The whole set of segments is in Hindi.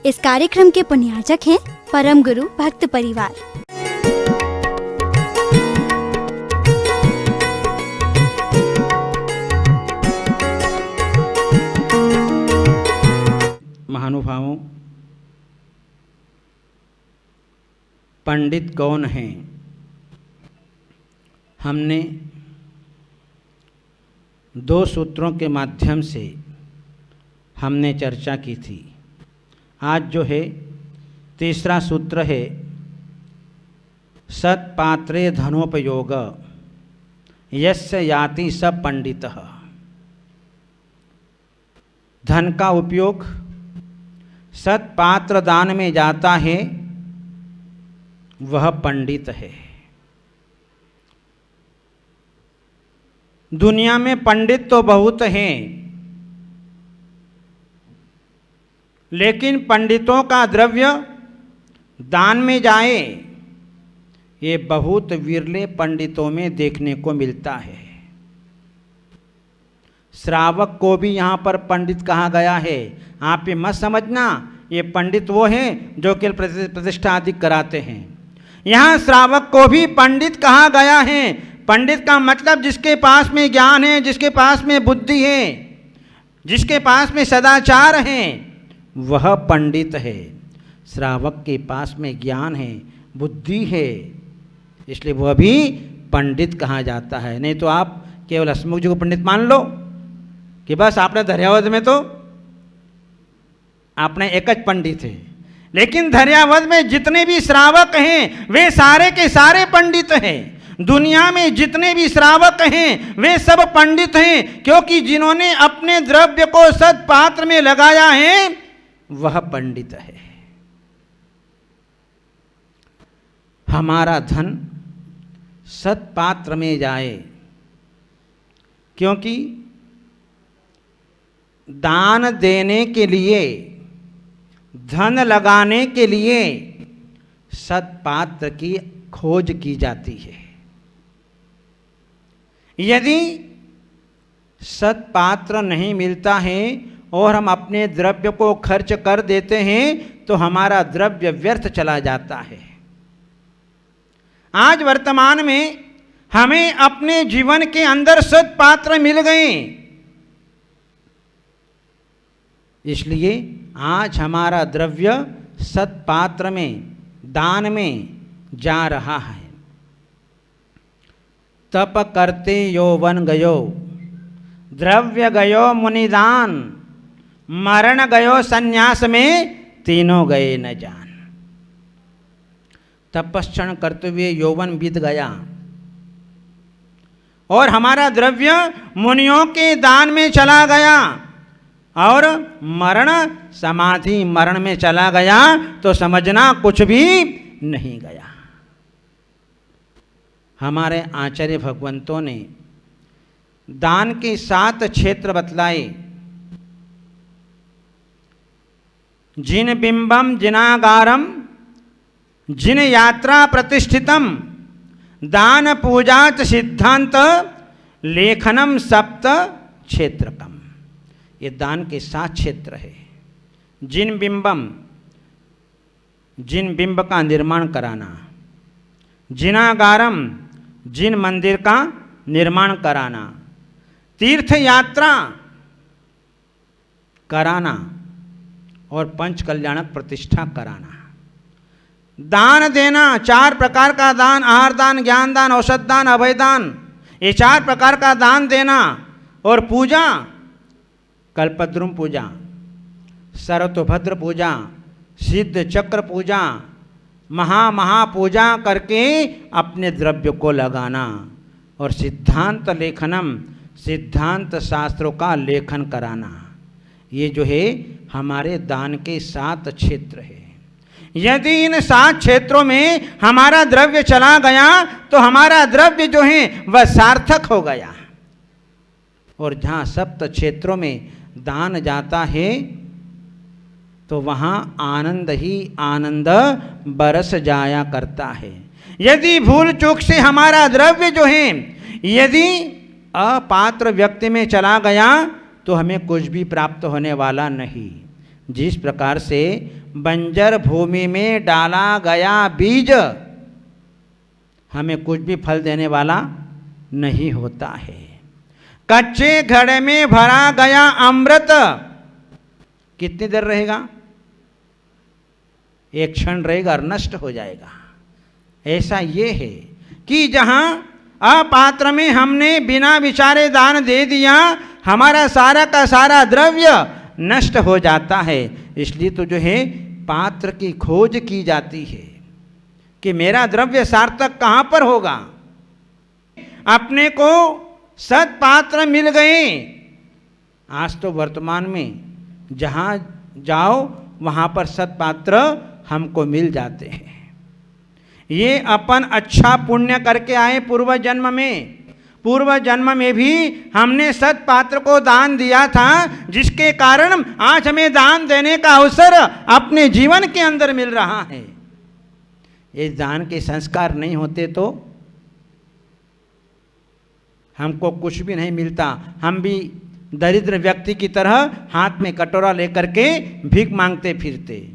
इस कार्यक्रम के पुण्यार्चक हैं परम गुरु भक्त परिवार। महानुभावों, पंडित कौन हैं? हमने 2 सूत्रों के माध्यम से हमने चर्चा की थी। आज जो है तीसरा सूत्र है सत्पात्रे धनोपयोग यस्य याति स पंडितः। धन का उपयोग सत्पात्र दान में जाता है, वह पंडित है। दुनिया में पंडित तो बहुत हैं, लेकिन पंडितों का द्रव्य दान में जाए, ये बहुत विरले पंडितों में देखने को मिलता है। श्रावक को भी यहाँ पर पंडित कहा गया है। आप ये मत समझना ये पंडित वो हैं जो केवल प्रतिष्ठा आदि कराते हैं। यहाँ श्रावक को भी पंडित कहा गया है। पंडित का मतलब जिसके पास में ज्ञान है, जिसके पास में बुद्धि है, जिसके पास में सदाचार है, वह पंडित है। श्रावक के पास में ज्ञान है, बुद्धि है, इसलिए वह भी पंडित कहा जाता है। नहीं तो आप केवल हसमुख जी को पंडित मान लो कि बस आपने धैर्यवध में तो आपने एक पंडित है, लेकिन धैर्यवध में जितने भी श्रावक हैं वे सारे के सारे पंडित हैं। दुनिया में जितने भी श्रावक हैं वे सब पंडित हैं, क्योंकि जिन्होंने अपने द्रव्य को सत्पात्र में लगाया है वह पंडित है। हमारा धन सत्पात्र में जाए, क्योंकि दान देने के लिए, धन लगाने के लिए सत्पात्र की खोज की जाती है। यदि सत्पात्र नहीं मिलता है और हम अपने द्रव्य को खर्च कर देते हैं तो हमारा द्रव्य व्यर्थ चला जाता है। आज वर्तमान में हमें अपने जीवन के अंदर सत्पात्र मिल गए, इसलिए आज हमारा द्रव्य सत्पात्र में, दान में जा रहा है। तप करते यौवन गयो, द्रव्य गयो मुनिदान, मरण गयो संन्यास में, तीनों गए न जान। तपस्क्षण करते हुए यौवन बीत गया और हमारा द्रव्य मुनियों के दान में चला गया, और मरण समाधि मरण में चला गया तो समझना कुछ भी नहीं गया। हमारे आचार्य भगवंतों ने दान के 7 क्षेत्र बतलाए। जिन बिंबम जिनागारम जिन यात्रा प्रतिष्ठितम दान पूजा च सिद्धांत लेखनम सप्त क्षेत्रकम। ये दान के 7 क्षेत्र है। जिन बिंबम, जिन बिंब का निर्माण कराना, जिनागारम, जिन मंदिर का निर्माण कराना, तीर्थ यात्रा कराना और पंच कल्याणक प्रतिष्ठा कराना, दान देना, 4 प्रकार का दान, आहार दान, ज्ञान दान, औषध दान, अभय दान, ये 4 प्रकार का दान देना, और पूजा, कल्पद्रुम पूजा, सरतोभद्र पूजा, सिद्ध चक्र पूजा, महापूजा करके अपने द्रव्य को लगाना, और सिद्धांत लेखनम, सिद्धांत शास्त्रों का लेखन कराना। ये जो है हमारे दान के 7 क्षेत्र है। यदि इन 7 क्षेत्रों में हमारा द्रव्य चला गया तो हमारा द्रव्य जो है वह सार्थक हो गया। और जहाँ सप्त क्षेत्रों में दान जाता है तो वहाँ आनंद ही आनंद बरस जाया करता है। यदि भूल चूक से हमारा द्रव्य जो है यदि अपात्र व्यक्ति में चला गया तो हमें कुछ भी प्राप्त होने वाला नहीं। जिस प्रकार से बंजर भूमि में डाला गया बीज हमें कुछ भी फल देने वाला नहीं होता है। कच्चे घड़े में भरा गया अमृत कितनी देर रहेगा? एक क्षण रहेगा और नष्ट हो जाएगा। ऐसा ये है कि जहां अपात्र में हमने बिना विचारे दान दे दिया, हमारा सारा का सारा द्रव्य नष्ट हो जाता है। इसलिए तो जो है पात्र की खोज की जाती है कि मेरा द्रव्य सार्थक कहां पर होगा। अपने को सत्पात्र मिल गए। आज तो वर्तमान में जहां जाओ वहां पर सत्पात्र हमको मिल जाते हैं। ये अपन अच्छा पुण्य करके आए पूर्व जन्म में। पूर्व जन्म में भी हमने सत्पात्र को दान दिया था, जिसके कारण आज हमें दान देने का अवसर अपने जीवन के अंदर मिल रहा है। ये दान के संस्कार नहीं होते तो हमको कुछ भी नहीं मिलता। हम भी दरिद्र व्यक्ति की तरह हाथ में कटोरा लेकर के भीख मांगते फिरते।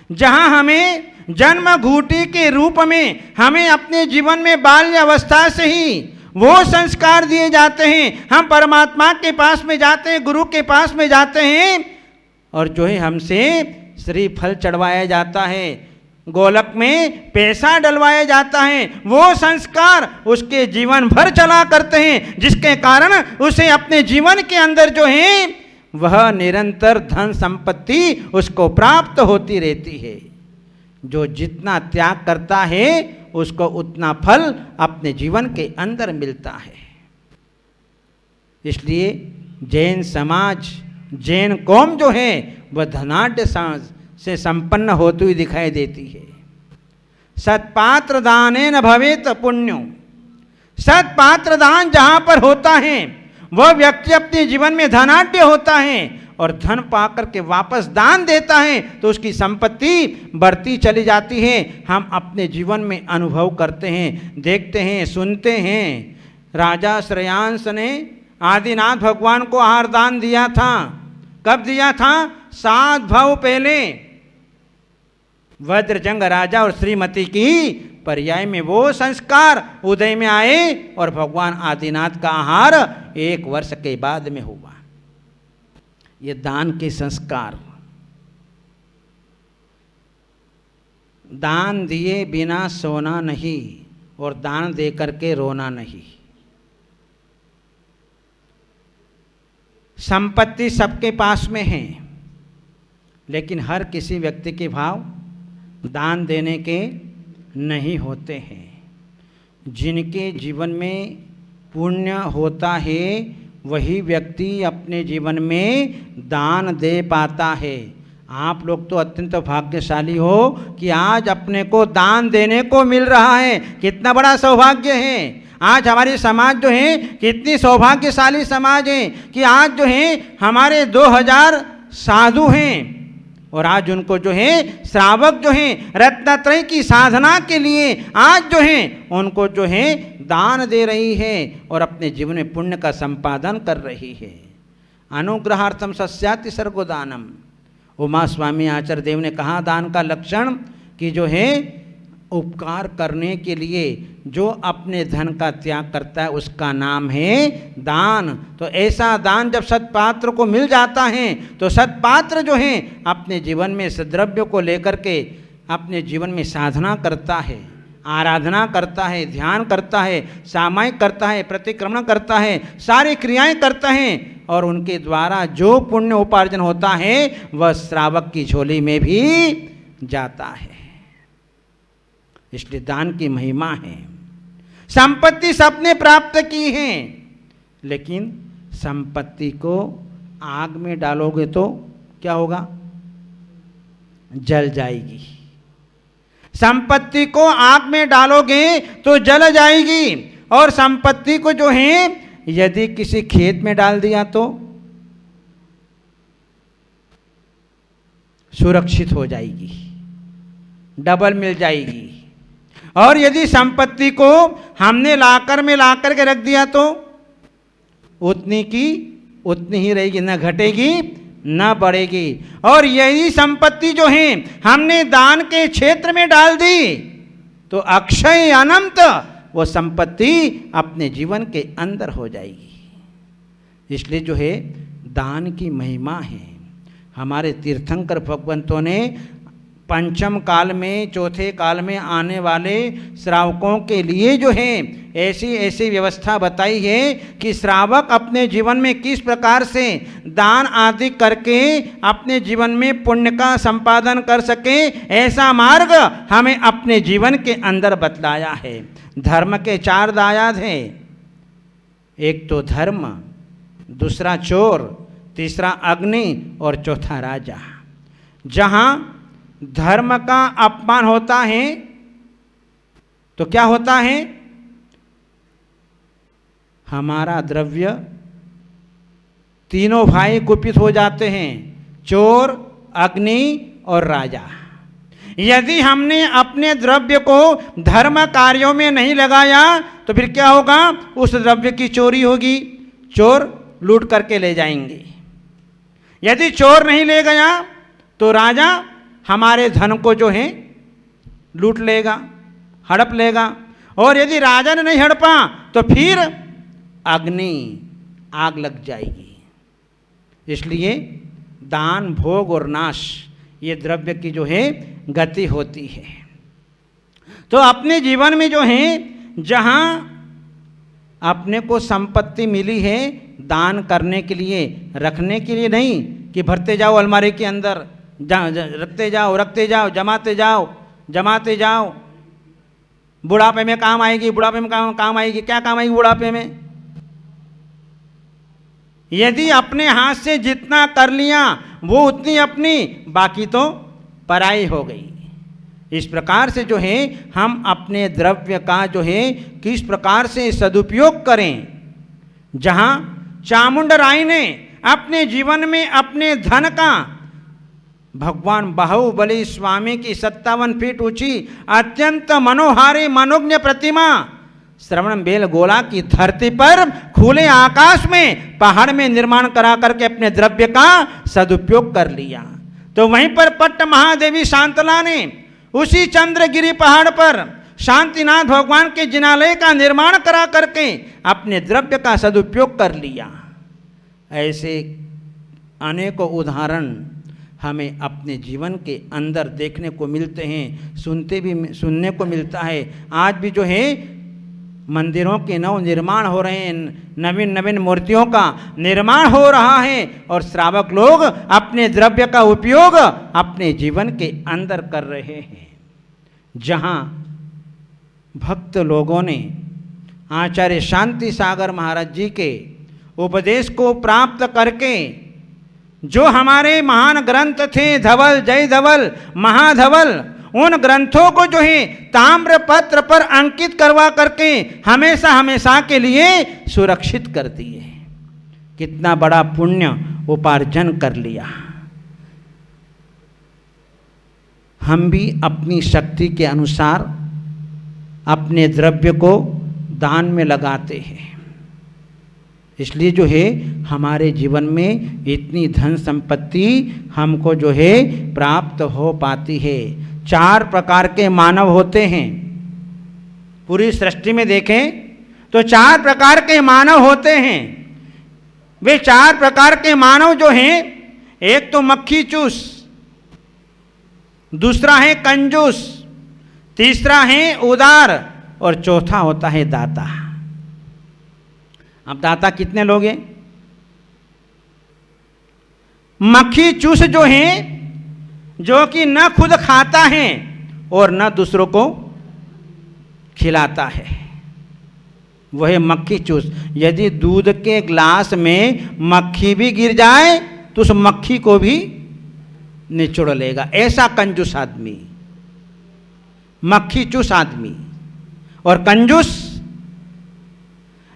जहां हमें जन्म घूटी के रूप में हमें अपने जीवन में बाल्य अवस्था से ही वो संस्कार दिए जाते हैं। हम परमात्मा के पास में जाते हैं, गुरु के पास में जाते हैं और जो है हमसे श्रीफल चढ़वाया जाता है, गोलक में पैसा डलवाया जाता है। वो संस्कार उसके जीवन भर चला करते हैं, जिसके कारण उसे अपने जीवन के अंदर जो है वह निरंतर धन संपत्ति उसको प्राप्त होती रहती है। जो जितना त्याग करता है उसको उतना फल अपने जीवन के अंदर मिलता है। इसलिए जैन समाज, जैन कौम जो है वह धनाढ़ से संपन्न होती हुई दिखाई देती है। सत्पात्र दाने न भवेत पुण्यो। सत्पात्र दान जहां पर होता है वह व्यक्ति अपने जीवन में धनाढ़ होता है और धन पाकर के वापस दान देता है तो उसकी संपत्ति बढ़ती चली जाती है। हम अपने जीवन में अनुभव करते हैं, देखते हैं, सुनते हैं। राजा श्रेयांस ने आदिनाथ भगवान को आहार दान दिया था। कब दिया था? 7 भव पहले। वज्रजंग राजा और श्रीमती की पर्याय में वो संस्कार उदय में आए और भगवान आदिनाथ का आहार 1 वर्ष के बाद में हुआ। ये दान के संस्कार। दान दिए बिना सोना नहीं और दान दे करके रोना नहीं। संपत्ति सबके पास में है, लेकिन हर किसी व्यक्ति के भाव दान देने के नहीं होते हैं। जिनके जीवन में पुण्य होता है वही व्यक्ति अपने जीवन में दान दे पाता है। आप लोग तो अत्यंत भाग्यशाली हो कि आज अपने को दान देने को मिल रहा है। कितना बड़ा सौभाग्य है। आज हमारी समाज जो है कितनी सौभाग्यशाली समाज है कि आज जो है हमारे 2000 साधु हैं और आज उनको जो है श्रावक जो है रत्नत्रय की साधना के लिए आज जो है उनको जो है दान दे रही है और अपने जीवन में पुण्य का संपादन कर रही है। अनुग्रहार्थम सस्याति सर्गोदानम। उमा स्वामी आचार्य देव ने कहा दान का लक्षण कि जो है उपकार करने के लिए जो अपने धन का त्याग करता है उसका नाम है दान। तो ऐसा दान जब सत्पात्र को मिल जाता है तो सत्पात्र जो है अपने जीवन में सद्रव्य को लेकर के अपने जीवन में साधना करता है, आराधना करता है, ध्यान करता है, सामायिक करता है, प्रतिक्रमण करता है, सारी क्रियाएं करता है और उनके द्वारा जो पुण्य उपार्जन होता है वह श्रावक की झोली में भी जाता है। इसलिए दान की महिमा है। संपत्ति सबने प्राप्त की है, लेकिन संपत्ति को आग में डालोगे तो क्या होगा? जल जाएगी। संपत्ति को आग में डालोगे तो जल जाएगी और संपत्ति को जो है यदि किसी खेत में डाल दिया तो सुरक्षित हो जाएगी, डबल मिल जाएगी। और यदि संपत्ति को हमने लाकर में लाकर के रख दिया तो उतनी की उतनी ही रहेगी, न घटेगी न बढ़ेगी। और यही संपत्ति जो है हमने दान के क्षेत्र में डाल दी तो अक्षय अनंत वो संपत्ति अपने जीवन के अंदर हो जाएगी। इसलिए जो है दान की महिमा है। हमारे तीर्थंकर भगवंतों ने पंचम काल में, चौथे काल में आने वाले श्रावकों के लिए जो है ऐसी ऐसी व्यवस्था बताई है कि श्रावक अपने जीवन में किस प्रकार से दान आदि करके अपने जीवन में पुण्य का संपादन कर सके, ऐसा मार्ग हमें अपने जीवन के अंदर बतलाया है। धर्म के 4 दायाद हैं, एक तो धर्म, दूसरा चोर, तीसरा अग्नि और चौथा राजा। जहाँ धर्म का अपमान होता है तो क्या होता है, हमारा द्रव्य तीनों भाई कुपित हो जाते हैं, चोर, अग्नि और राजा। यदि हमने अपने द्रव्य को धर्म कार्यों में नहीं लगाया तो फिर क्या होगा, उस द्रव्य की चोरी होगी, चोर लूट करके ले जाएंगे। यदि चोर नहीं ले गया तो राजा हमारे धन को जो है लूट लेगा, हड़प लेगा। और यदि राजा ने नहीं हड़पा तो फिर अग्नि, आग लग जाएगी। इसलिए दान, भोग और नाश, ये द्रव्य की जो है गति होती है। तो अपने जीवन में जो है जहाँ अपने को संपत्ति मिली है दान करने के लिए, रखने के लिए नहीं कि भरते जाओ अलमारी के अंदर, रखते जाओ, जमाते जाओ। बुढ़ापे में काम आएगी, बुढ़ापे में काम आएगी। क्या काम आएगी बुढ़ापे में? यदि अपने हाथ से जितना कर लिया वो उतनी अपनी, बाकी तो पराई हो गई। इस प्रकार से जो है हम अपने द्रव्य का जो है किस प्रकार से सदुपयोग करें। जहाँ चामुंड राय ने अपने जीवन में अपने धन का भगवान बाहुबली स्वामी की 57 फीट ऊंची अत्यंत मनोहारी मनोज्ञ प्रतिमा श्रवण बेल गोला की धरती पर खुले आकाश में पहाड़ में निर्माण करा करके अपने द्रव्य का सदुपयोग कर लिया। तो वहीं पर पट्ट महादेवी शांतला ने उसी चंद्रगिरी पहाड़ पर शांतिनाथ भगवान के जिनालय का निर्माण करा करके अपने द्रव्य का सदुपयोग कर लिया। ऐसे अनेकों उदाहरण हमें अपने जीवन के अंदर देखने को मिलते हैं, सुनने को मिलता है। आज भी जो है मंदिरों के नव निर्माण हो रहे हैं, नवीन नवीन मूर्तियों का निर्माण हो रहा है और श्रावक लोग अपने द्रव्य का उपयोग अपने जीवन के अंदर कर रहे हैं। जहाँ भक्त लोगों ने आचार्य शांति सागर महाराज जी के उपदेश को प्राप्त करके जो हमारे महान ग्रंथ थे, धवल, जय धवल, महाधवल, उन ग्रंथों को जो है ताम्र पत्र पर अंकित करवा करके हमेशा हमेशा के लिए सुरक्षित कर दिए। कितना बड़ा पुण्य उपार्जन कर लिया। हम भी अपनी शक्ति के अनुसार अपने द्रव्य को दान में लगाते हैं। इसलिए जो है हमारे जीवन में इतनी धन संपत्ति हमको जो है प्राप्त हो पाती है। 4 प्रकार के मानव होते हैं। पूरी सृष्टि में देखें तो 4 प्रकार के मानव होते हैं। वे 4 प्रकार के मानव जो हैं, एक तो मक्खी चूस, दूसरा है कंजूस, तीसरा है उदार और चौथा होता है दाता। अब दाता कितने लोग हैं? मक्खी चूस जो है, जो कि न खुद खाता है और न दूसरों को खिलाता है, वह मक्खी चूस। यदि दूध के ग्लास में मक्खी भी गिर जाए तो उस मक्खी को भी निचोड़ लेगा। ऐसा कंजूस आदमी, मक्खी चूस आदमी। और कंजूस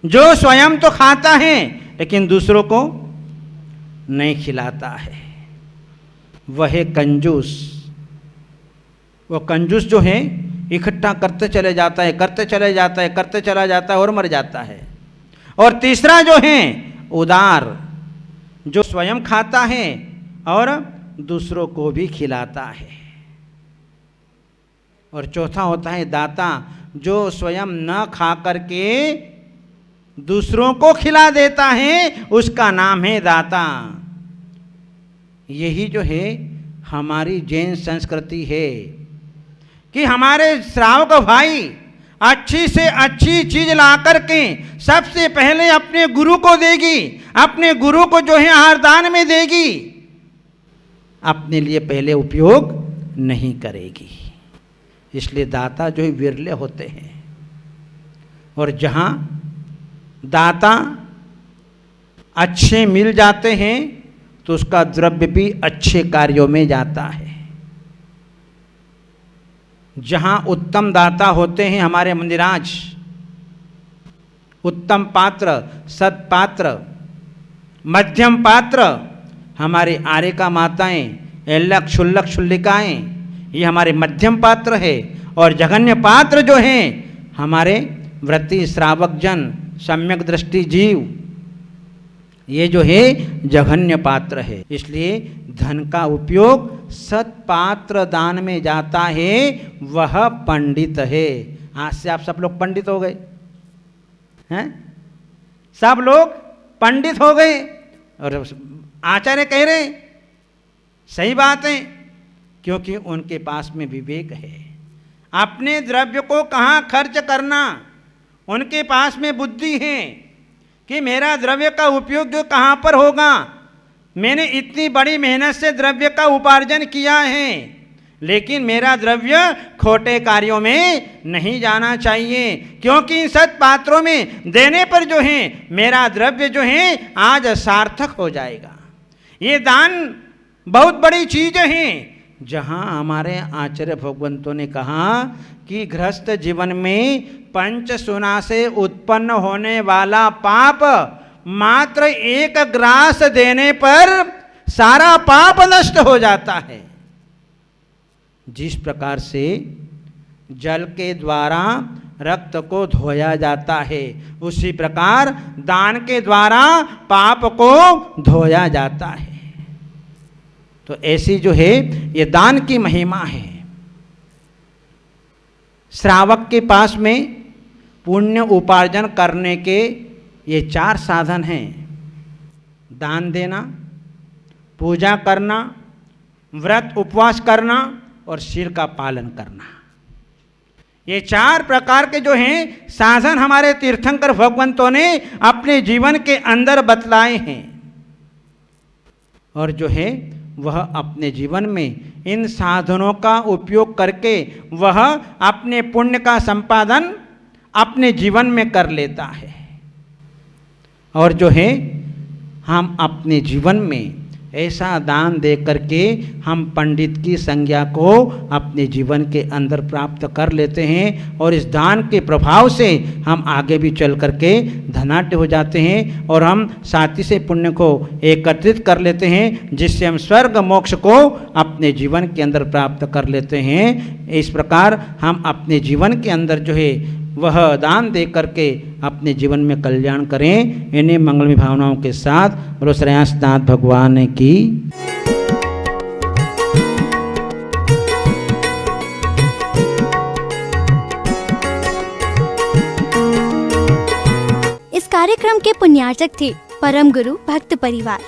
जो स्वयं तो खाता है लेकिन दूसरों को नहीं खिलाता है, वह कंजूस। वो कंजूस जो है इकट्ठा करते चले जाता है, करते चले जाता है, करते चला जाता है और मर जाता है। और तीसरा जो है उदार, जो स्वयं खाता है और दूसरों को भी खिलाता है। और चौथा होता है दाता, जो स्वयं न खा करके दूसरों को खिला देता है, उसका नाम है दाता। यही जो है हमारी जैन संस्कृति है कि हमारे श्रावक भाई अच्छी से अच्छी चीज ला करके सबसे पहले अपने गुरु को देगी, अपने गुरु को जो है आहार दान में देगी, अपने लिए पहले उपयोग नहीं करेगी। इसलिए दाता जो है विरले होते हैं। और जहाँ दाता अच्छे मिल जाते हैं तो उसका द्रव्य भी अच्छे कार्यों में जाता है। जहाँ उत्तम दाता होते हैं हमारे मंदिराज, उत्तम पात्र, सत्पात्र, मध्यम पात्र, हमारे आर्यका माताएं, एल्लक क्षुल्लक क्षुल्लिकाएं, ये हमारे मध्यम पात्र है। और जघन्य पात्र जो हैं हमारे व्रती श्रावक जन, सम्यक दृष्टि जीव, ये जो है जघन्य पात्र है। इसलिए धन का उपयोग सत्पात्र दान में जाता है, वह पंडित है। आज से आप सब लोग पंडित हो गए हैं, सब लोग पंडित हो गए। और आचार्य कह रहे सही बात है, क्योंकि उनके पास में विवेक है। अपने द्रव्य को कहाँ खर्च करना, उनके पास में बुद्धि है कि मेरा द्रव्य का उपयोग जो कहाँ पर होगा। मैंने इतनी बड़ी मेहनत से द्रव्य का उपार्जन किया है, लेकिन मेरा द्रव्य खोटे कार्यों में नहीं जाना चाहिए, क्योंकि इन सत्पात्रों में देने पर जो है मेरा द्रव्य जो है आज सार्थक हो जाएगा। ये दान बहुत बड़ी चीज है। जहाँ हमारे आचार्य भगवंतों ने कहा कि गृहस्थ जीवन में पंच सुना से उत्पन्न होने वाला पाप मात्र एक ग्रास देने पर सारा पाप नष्ट हो जाता है। जिस प्रकार से जल के द्वारा रक्त को धोया जाता है, उसी प्रकार दान के द्वारा पाप को धोया जाता है। तो ऐसी जो है ये दान की महिमा है। श्रावक के पास में पुण्य उपार्जन करने के ये 4 साधन हैं: दान देना, पूजा करना, व्रत उपवास करना और शील का पालन करना। ये 4 प्रकार के जो हैं साधन हमारे तीर्थंकर भगवंतों ने अपने जीवन के अंदर बतलाए हैं। और जो है वह अपने जीवन में इन साधनों का उपयोग करके वह अपने पुण्य का संपादन अपने जीवन में कर लेता है। और जो है हम अपने जीवन में ऐसा दान दे करके हम पंडित की संज्ञा को अपने जीवन के अंदर प्राप्त कर लेते हैं। और इस दान के प्रभाव से हम आगे भी चल करके धनाढ्य हो जाते हैं और हम साथी से पुण्य को एकत्रित कर लेते हैं, जिससे हम स्वर्ग मोक्ष को अपने जीवन के अंदर प्राप्त कर लेते हैं। इस प्रकार हम अपने जीवन के अंदर जो है वह दान दे करके अपने जीवन में कल्याण करें। इन्हीं मंगलमय भावनाओं के साथ बोलो श्रेयांसनाथ भगवान की। इस कार्यक्रम के पुण्यार्चक थे परम गुरु भक्त परिवार।